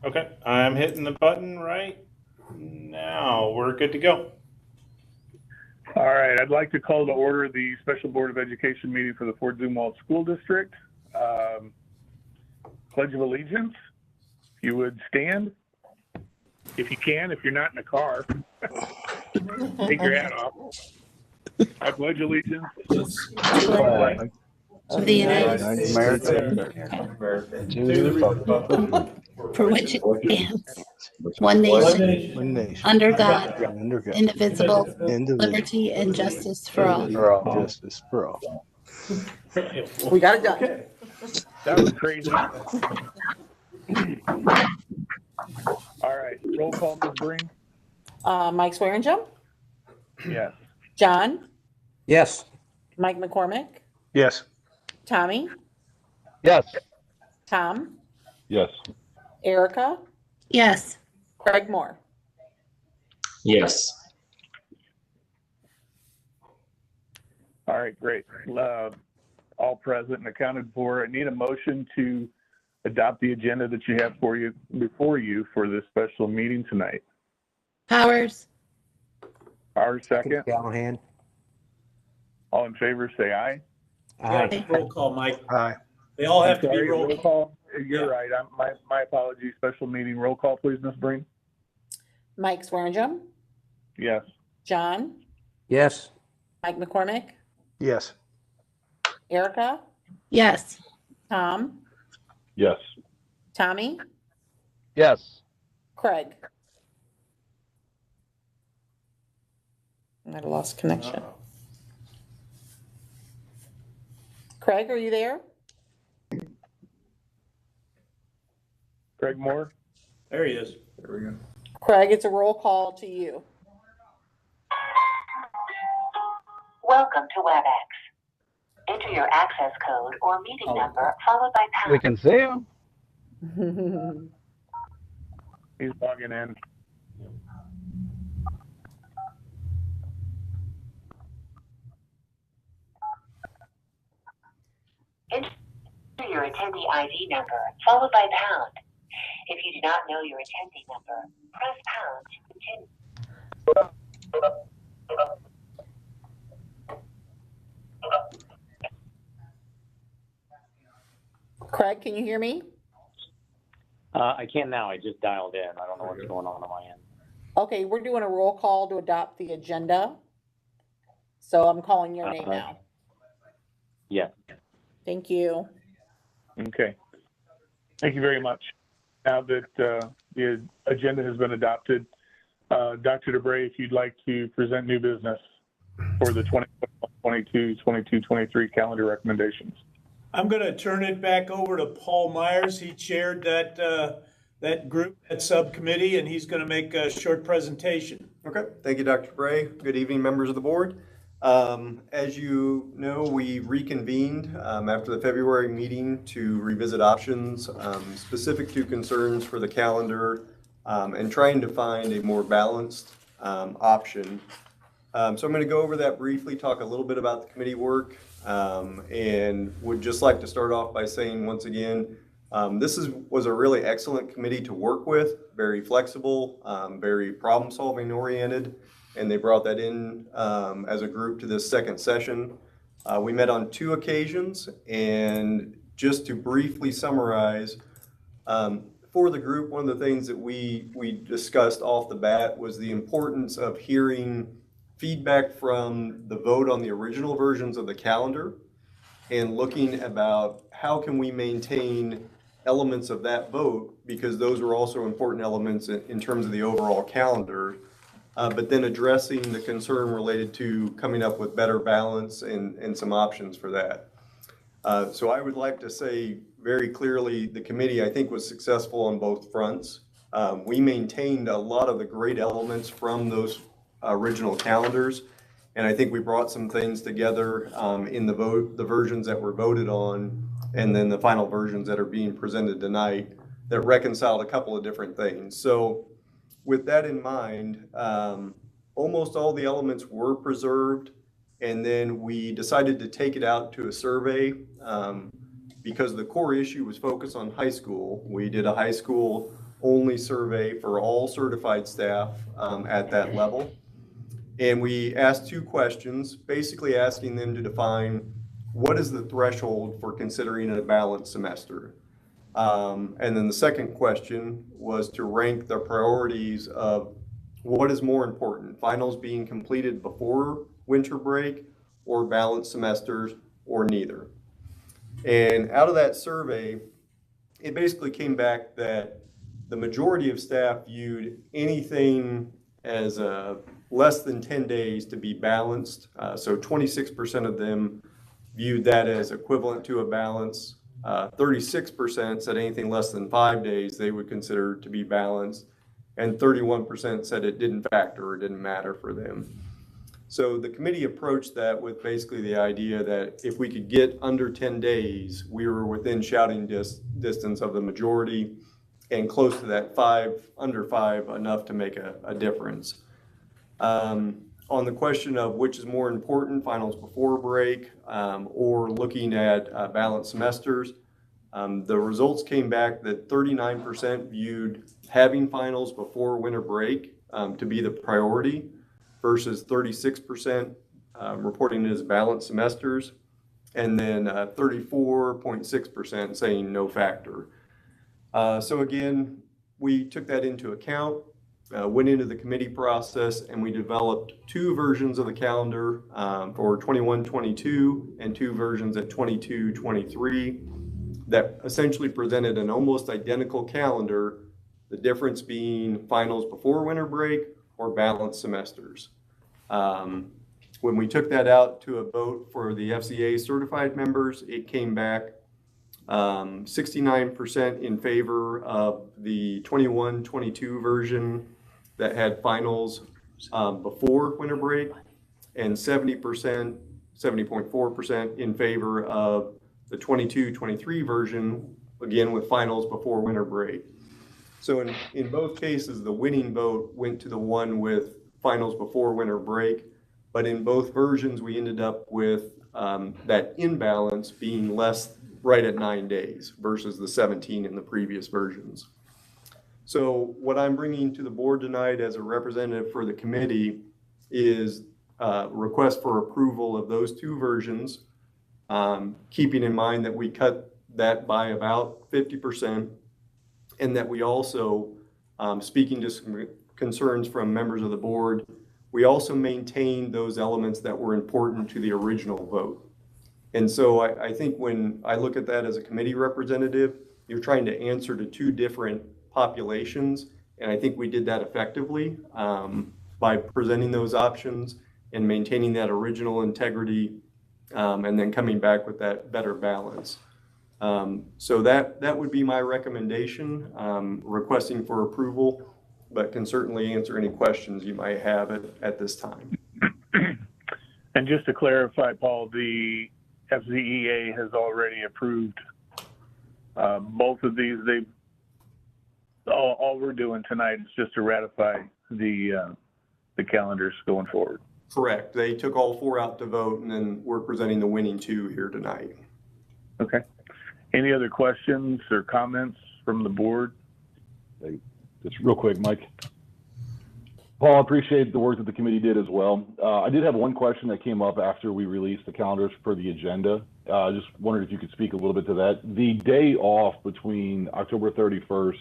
Okay, I'm hitting the button right now. We're good to go. All right, I'd like to call to order the Special Board of Education meeting for the Fort Zumwalt School District. Pledge of Allegiance, if you would stand. If you can, if you're not in a car, take your hat off. I pledge allegiance to the flag of the United States to the republic for which it stands, one nation, under God, indivisible, liberty and justice for all. Justice for all. We got it done. That was crazy. All right, roll call, Ms. Breen. Mike Swearingen, Yes. John, Yes. Mike McCormick, Yes. Tommy, Yes. Tom, Yes. Erica, Yes. Craig Moore. Yes. All right, great. All present and accounted for. I need a motion to adopt the agenda that you have before you for this special meeting tonight. Powers. Our second. Callahan. All in favor, say aye. Aye. Roll call, Mike. Aye. They all have I'm to be sorry, roll. call. You're right. My apologies. Special meeting roll call, please, Ms. Breen. Mike Swearingen, Yes. John, Yes. Mike McCormick, Yes. Erica, Yes. Tom, Yes. Tommy, Yes. Craig. I lost connection. Craig, are you there? Craig Moore. There he is. There we go. Craig, it's a roll call to you. Welcome to WebEx. Enter your access code or meeting number followed by pound. We can see him. He's logging in. Enter your attendee ID number followed by pound. If you do not know your attendee number, press pound to continue. Craig, can you hear me? I can now. I just dialed in. I don't know what's going on my end. Okay, we're doing a roll call to adopt the agenda. So I'm calling your name now. Yeah. Thank you. Okay. Thank you very much. Now that the agenda has been adopted, Dr. DeBray, if you'd like to present new business for the 2022-23 calendar recommendations. I'm going to turn it back over to Paul Myers. He chaired that group, that subcommittee, and he's going to make a short presentation. Okay, thank you, Dr. Bray. Good evening, members of the board. As you know, we reconvened after the February meeting to revisit options specific to concerns for the calendar and trying to find a more balanced option. So I'm going to go over that briefly, talk a little bit about the committee work, and would just like to start off by saying once again, this was a really excellent committee to work with, very flexible, very problem-solving oriented, and they brought that in as a group to this second session. We met on 2 occasions, and just to briefly summarize, for the group, one of the things that we discussed off the bat was the importance of hearing feedback from the vote on the original versions of the calendar and looking about how can we maintain elements of that vote, because those are also important elements in terms of the overall calendar, but then addressing the concern related to coming up with better balance and some options for that. So I would like to say very clearly the committee, I think, was successful on both fronts. We maintained a lot of the great elements from those original calendars, and I think we brought some things together in the versions that were voted on, and then the final versions that are being presented tonight that reconciled a couple of different things. So with that in mind, almost all the elements were preserved, and then we decided to take it out to a survey because the core issue was focused on high school. We did a high school only survey for all certified staff at that level. And we asked 2 questions, basically asking them to define what is the threshold for considering it a balanced semester. And then the second question was to rank the priorities of what is more important, finals being completed before winter break or balanced semesters or neither. And out of that survey, it basically came back that the majority of staff viewed anything as less than 10 days to be balanced. So 26% of them viewed that as equivalent to a balance. 36% said anything less than 5 days they would consider to be balanced. And 31% said it didn't factor or didn't matter for them. So the committee approached that with basically the idea that if we could get under 10 days, we were within shouting distance of the majority and close to that under 5 enough to make a difference. On the question of which is more important, finals before break or looking at balanced semesters, the results came back that 39% viewed having finals before winter break to be the priority versus 36% reporting it as balanced semesters, and then 34.6% saying no factor. So again, we took that into account, went into the committee process, and we developed 2 versions of the calendar for 21-22 and 2 versions at 22-23 that essentially presented an almost identical calendar, the difference being finals before winter break or balanced semesters. When we took that out to a vote for the FCA certified members, it came back 69% in favor of the 21-22 version that had finals before winter break, and 70.4% in favor of the 22-23 version, again with finals before winter break. So in both cases, the winning vote went to the one with finals before winter break, but in both versions, we ended up with that imbalance being less right at 9 days versus the 17 in the previous versions. So what I'm bringing to the board tonight as a representative for the committee is a request for approval of those 2 versions, keeping in mind that we cut that by about 50%, and that we also, speaking to some concerns from members of the board, we also maintained those elements that were important to the original vote. And so I think when I look at that as a committee representative, you're trying to answer to 2 different populations, and I think we did that effectively by presenting those options and maintaining that original integrity, and then coming back with that better balance. So that would be my recommendation, requesting for approval, but can certainly answer any questions you might have at this time. And just to clarify, Paul, the FZEA has already approved both of these. All we're doing tonight is just to ratify the calendars going forward. Correct. They took all 4 out to vote, and then we're presenting the winning 2 here tonight. Okay. Any other questions or comments from the board? Just real quick, Mike. Paul, I appreciate the work that the committee did as well. I did have one question that came up after we released the calendars for the agenda. I just wondered if you could speak a little bit to that. The day off between October 31st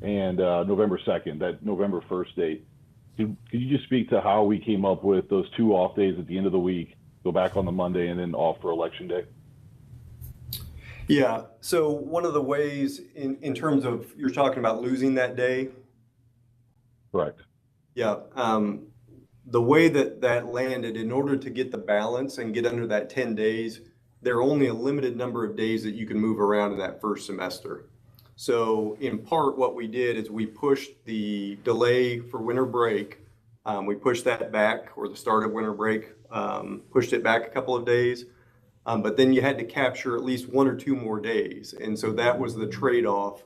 and November 2nd, that November 1st date, could you just speak to how we came up with those 2 off days at the end of the week, go back on the Monday, and then off for election day? Yeah, so one of the ways in terms of, you're talking about losing that day? Correct. Yeah, the way that landed, in order to get the balance and get under that 10 days, there are only a limited number of days that you can move around in that first semester. So in part, what we did is we pushed the delay for winter break. We pushed that back, or the start of winter break, pushed it back a couple of days. But then you had to capture at least 1 or 2 more days. And so that was the trade-off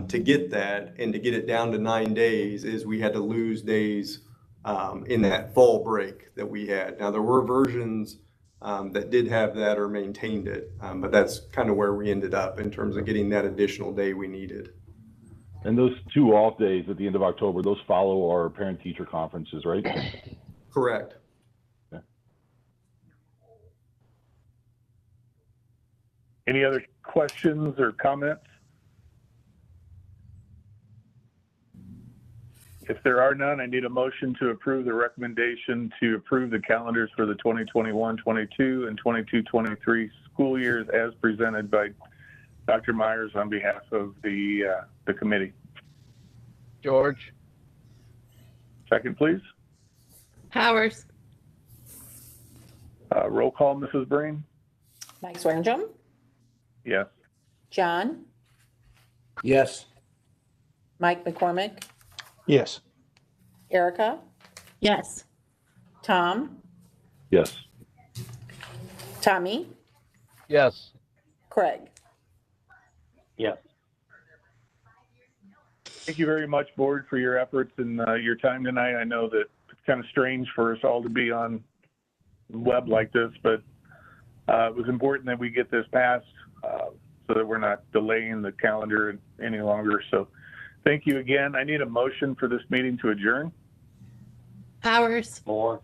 to get that, and to get it down to 9 days is we had to lose days in that fall break that we had. Now there were versions that did have that or maintained it, but that's kind of where we ended up in terms of getting that additional day we needed. And those 2 off days at the end of October, those follow our parent-teacher conferences, right? Correct. Any other questions or comments? If there are none, I need a motion to approve the recommendation to approve the calendars for the 2021-22 and 22-23 school years as presented by Dr. Myers on behalf of the committee. George. Second, please. Powers. Roll call, Mrs. Breen? Mike Swearingen, Yes. John, Yes. Mike McCormick, Yes. Erica, Yes. Tom, Yes. Tommy, Yes. Craig. Yes. Thank you very much, board, for your efforts and your time tonight. I know that it's kind of strange for us all to be on web like this, but it was important that we get this passed so that we're not delaying the calendar any longer. So thank you again. I need a motion for this meeting to adjourn. Powers. More.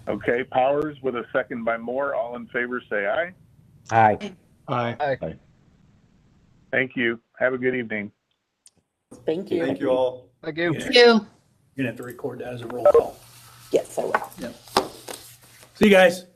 Okay, Powers with a second by Moore. All in favor, say aye. Aye. Aye. Thank you. Have a good evening. Thank you. Thank you all. Thank you. Thank you. You're gonna have to record that as a roll call. Yes, I will. See you guys.